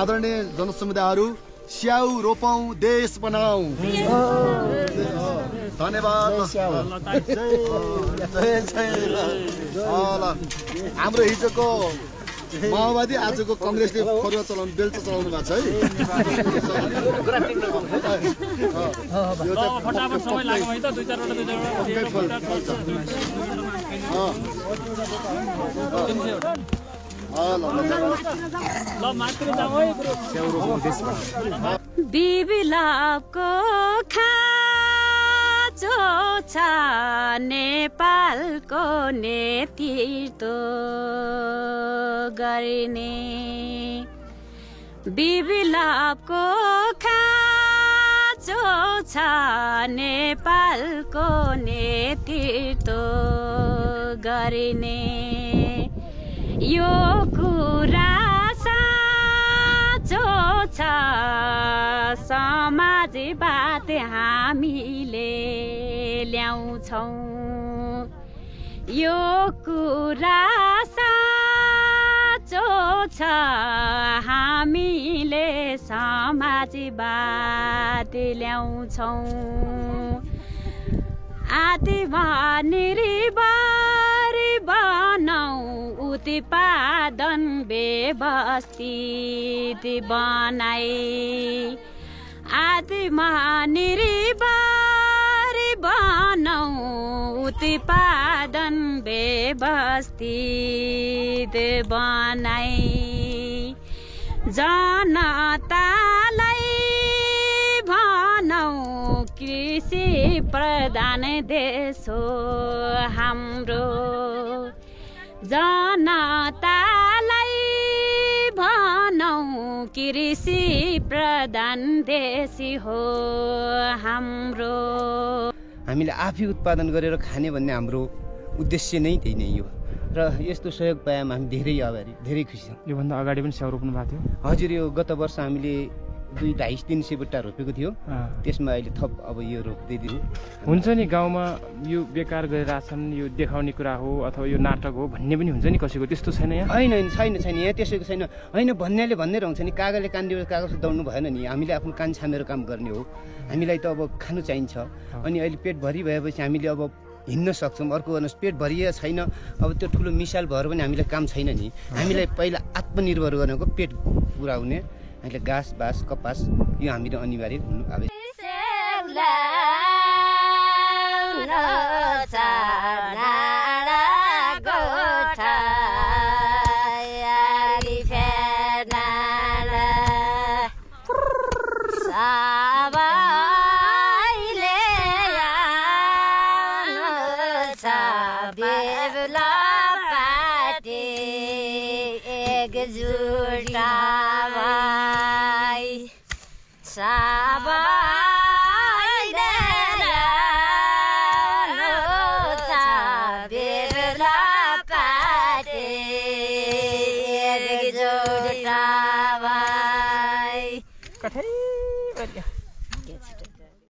आदरणीय जनसमुदायहरू स्याउ रोपौं देश बनाऊ धन्यवाद हाम्रो हिजोको माओवादी आजको कांग्रेसले फरुवा चलाउनु बेल्चा चलाउनु भएको छ बिबिलाको खाँचो छ नेपालको नेतृत्व गर्ने बिबिलाको खाँचो छ नेपालको नेतृत्व गर्ने यो कुरा साँचो छ समाजवाद हामीले ल्याउँछौँ यो कुरा साँचो छ हामीले समाजवाद ल्याउँछौँ आत्मनिर्भर बनाऊ उत्पादन व्यवस्थित बनाए आत्मनिर्भर बनाऊ उत्पादन व्यवस्थित बनाए जनतालाई भनौ कृषि प्रधान देश हो हाम्रो जनतालाई भनौ कृषि प्रधान देश हो हाम्रो हामीले आफै उत्पादन गरेर खाने भन्ने हाम्रो उद्देश्य नै त्यही नै हो र यस्तो सहयोग पाएमा हामी धेरै आभारी धेरै खुसी छौँ। योभन्दा अगाडि पनि स्याउ रोप्नु भएको थियो? हजुर, यो गत वर्ष हामीले 200-300 बुट्टा रोपेको थियो, त्यसमा अहिले थप अब यो रोप्दै दिनु हुन्छ नि। गाउँमा यो बेकार गरिरहेछन्, यो देखाउने कुरा हो अथवा यो नाटक हो भन्ने पनि हुन्छ नि कसैको, त्यस्तो छैन यहाँ? होइन छैन यहाँ त्यसैको छैन। होइन भन्नेले भन्दै रहन्छ नि, कागजले कान्दियो कागज दौड्नु भएन नि। हामीले आफ्नो कान छामेर काम गर्ने हो। हामीलाई त अब खानु चाहिन्छ, अनि अहिले पेट भरि भएपछि हामीले अब हिँड्न सक्छौँ। अर्को भन्नुहोस् पेट भरिया छैन, अब त्यो ठुलो मिसाल भएर पनि हामीलाई काम छैन नि। हामीलाई पहिला आत्मनिर्भर गर्नको पेट पुर्याउने अहिले घाँस बाँस कपास यो हामीले अनिवार्य हुनु आवश्यक। साबा